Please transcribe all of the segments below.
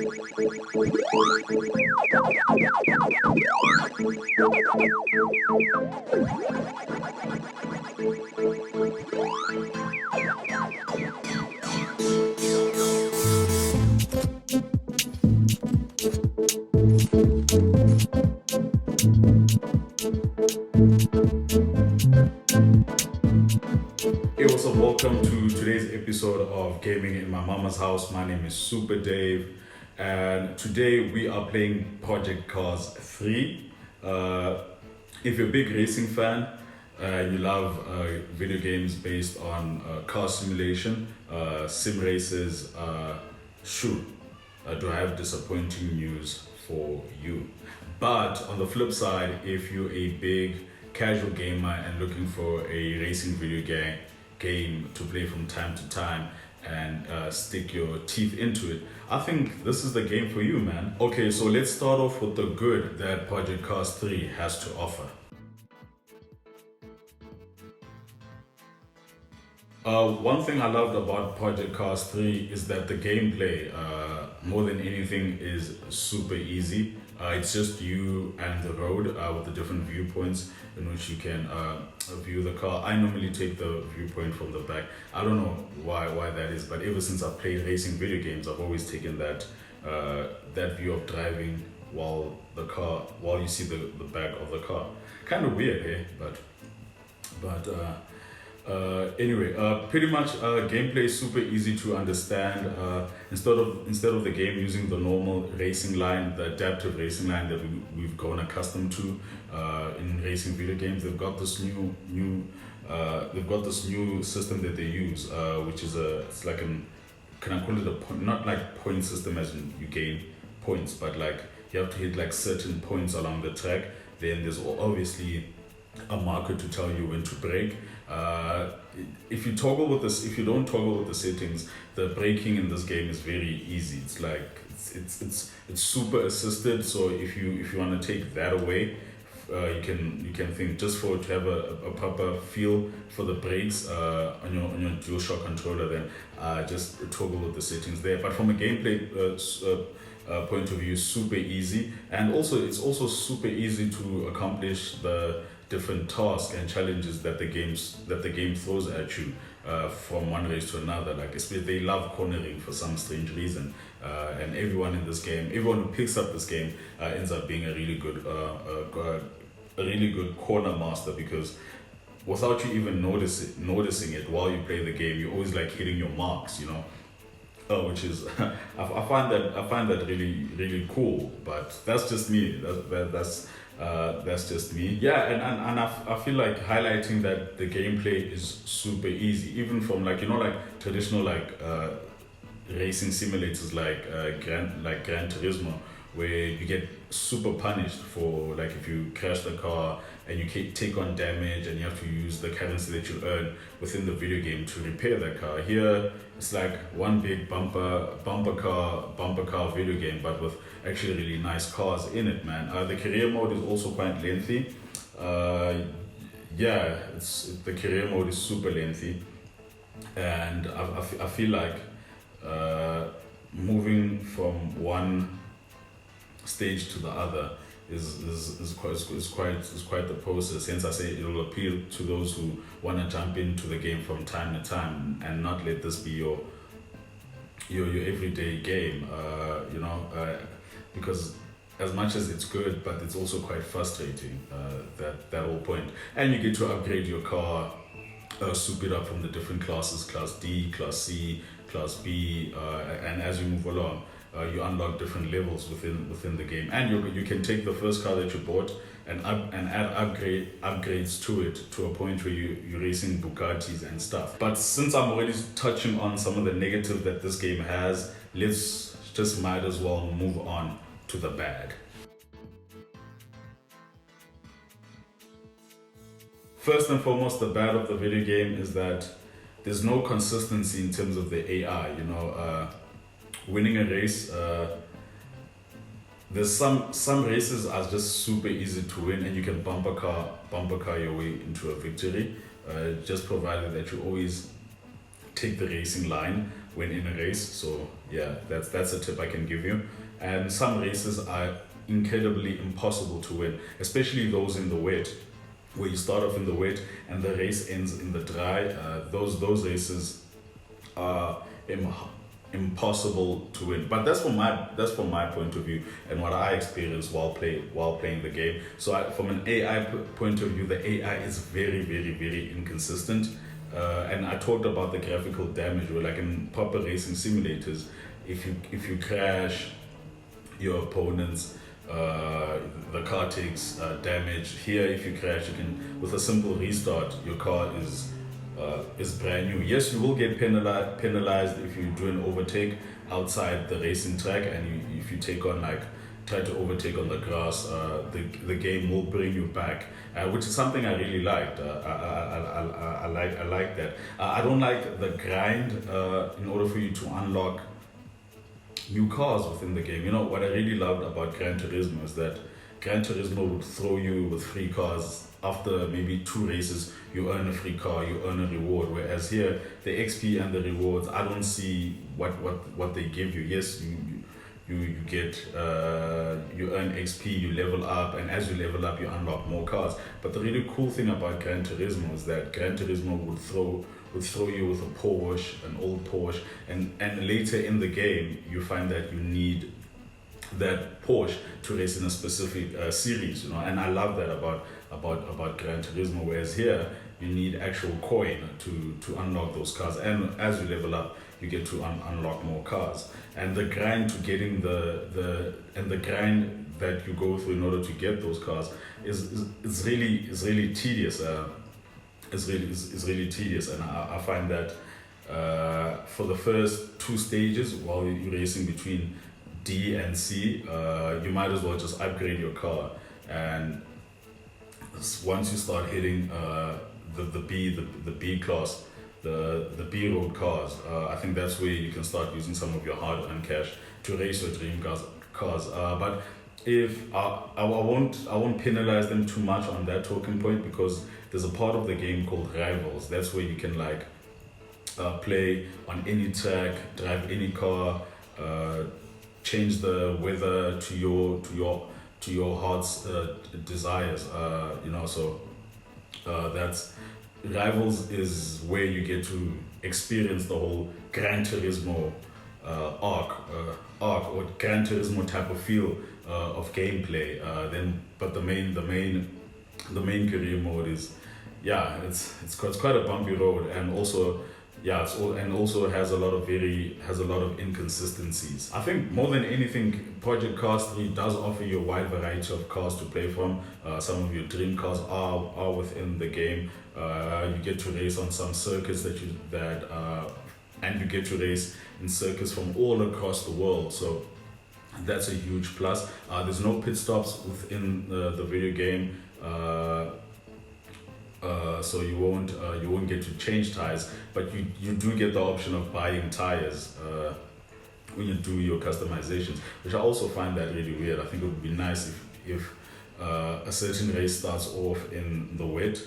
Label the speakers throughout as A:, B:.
A: Hey, what's up? Welcome to today's episode of Gaming in My Mama's House. My name is Super Dave, and today we are playing Project Cars 3. If you're a big racing fan and you love video games based on car simulation, sim races, shoot, do I have disappointing news for you. But on the flip side, if you're a big casual gamer and looking for a racing game to play from time to time and stick your teeth into it, I think this is the game for you, man. Okay, so let's start off with the good that Project Cars 3 has to offer. One thing I loved about Project Cars 3 is that the gameplay, more than anything, is super easy. It's just you and the road with the different viewpoints in which you can view the car. I normally take the viewpoint from the back. I don't know why that is, but ever since I've played racing video games, I've always taken that view of driving while you see the back of the car. Kind of weird, eh? But anyway, pretty much gameplay is super easy to understand. Instead of the game using the normal racing line, the adaptive racing line that we've grown accustomed to in racing video games, they've got this new system that they use, which is it's like can I call it a point? Not like point system as in you gain points, but like you have to hit like certain points along the track. Then there's obviously a marker to tell you when to brake. If you don't toggle with the settings, the braking in this game is very easy. It's like it's super assisted. So if you want to take that away, you can think just for it to have a proper feel for the brakes on your DualShock controller. Then just toggle with the settings there. But from a gameplay point of view, super easy, and it's also super easy to accomplish the different tasks and challenges that the game throws at you from one race to another. Like especially they love cornering for some strange reason, and everyone who picks up this game ends up being a really good corner master, because without you even noticing it while you play the game, you're always like hitting your marks, which is I find that really really cool. But that's just me. That's just me. Yeah, and I feel like highlighting that the gameplay is super easy, even from like traditional racing simulators like Gran Turismo, where you get super punished for like if you crash the car and you take on damage and you have to use the currency that you earn within the video game to repair that car. Here it's like one big bumper car video game, but with actually really nice cars in it, man. The career mode is also quite lengthy. The career mode is super lengthy, and I feel like moving from one stage to the other is quite the process. Hence I say it will appeal to those who want to jump into the game from time to time and not let this be your everyday game, because as much as it's good, but it's also quite frustrating, that whole point. And you get to upgrade your car, soup it up from the different classes, class D, class C, class B, and as you move along, you unlock different levels within the game. And you can take the first car that you bought and add upgrades to it, to a point where you're racing Bugattis and stuff. But since I'm already touching on some of the negative that this game has, let's just might as well move on to the bad. First and foremost, the bad of the video game is that there's no consistency in terms of the AI. Winning a race, there's some races are just super easy to win, and you can bumper car your way into a victory, just provided that you always take the racing line. when in a race. So yeah, that's a tip I can give you. And some races are incredibly impossible to win, especially those in the wet, where you start off in the wet and the race ends in the dry. Those races are impossible to win. But that's from my point of view and what I experienced while playing the game. So from an AI point of view, the AI is very very very inconsistent. And I talked about the graphical damage, where like in proper racing simulators, if you crash your opponents, the car takes damage. Here, if you crash, you can, with a simple restart, your car is brand new. Yes, you will get penalized if you do an overtake outside the racing track, and if you take on like try to overtake on the grass, the game will bring you back, which is something I really liked. I like that. I don't like the grind in order for you to unlock new cars within the game. You know what I really loved about Gran Turismo is that Gran Turismo would throw you with free cars after maybe 2 races. You earn a free car, you earn a reward. Whereas here, the XP and the rewards, I don't see what they give you. Yes, you get you earn XP, you level up, and as you level up, you unlock more cars. But the really cool thing about Gran Turismo is that Gran Turismo would throw you with a Porsche, an old Porsche, and later in the game you find that you need that Porsche to race in a specific series, you know. And I love that about Gran Turismo. Whereas here you need actual coin to unlock those cars, and as you level up, you get to unlock more cars. And the grind to getting the grind that you go through in order to get those cars is really tedious. Is really tedious, and I find that for the first 2 stages, while you're racing between D and C, you might as well just upgrade your car. And once you start hitting the B class, the B road cars, I think that's where you can start using some of your hard-earned cash to race your dream cars. But if I won't penalize them too much on that talking point, because there's a part of the game called Rivals. That's where you can like play on any track, drive any car, change the weather to your heart's desires. You know, so that's Rivals is where you get to experience the whole Gran Turismo arc or Gran Turismo type of feel of gameplay. But the main career mode is, yeah, it's quite a bumpy road, and also has a lot of inconsistencies. I think more than anything, Project Cars 3 does offer you a wide variety of cars to play from. Some of your dream cars are within the game. You get to race on some circuits and you get to race in circuits from all across the world. So that's a huge plus. There's no pit stops within the video game. So you won't get to change tires, but you do get the option of buying tires when you do your customizations, which I also find that really weird. I think it would be nice if a certain race starts off in the wet,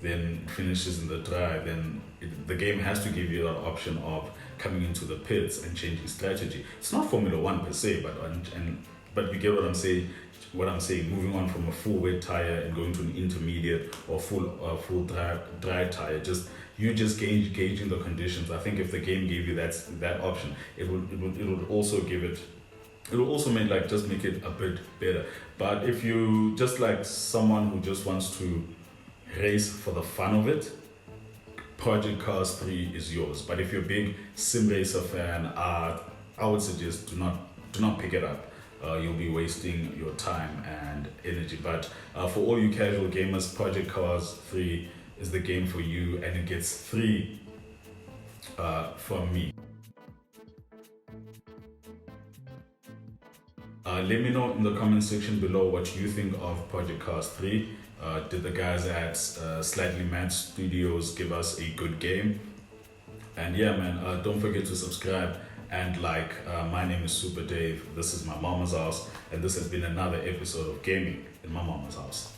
A: then finishes in the dry. Then the game has to give you that option of coming into the pits and changing strategy. It's not Formula One per se, but you get what I'm saying. Moving on from a full wet tire and going to an intermediate or full dry tire, you just gauging the conditions. I think if the game gave you that option, it would also give it. It will also make it a bit better. But if you just like someone who just wants to race for the fun of it, Project Cars 3 is yours. But if you're a big sim racer fan, I would suggest do not pick it up. You'll be wasting your time and energy. But for all you casual gamers, Project Cars 3 is the game for you, and it gets 3 from me. Let me know in the comment section below what you think of Project Cars 3. Did the guys at Slightly Mad Studios give us a good game? And yeah, man, don't forget to subscribe And like, my name is Super Dave. This is my mama's house, and this has been another episode of Gaming in My Mama's House.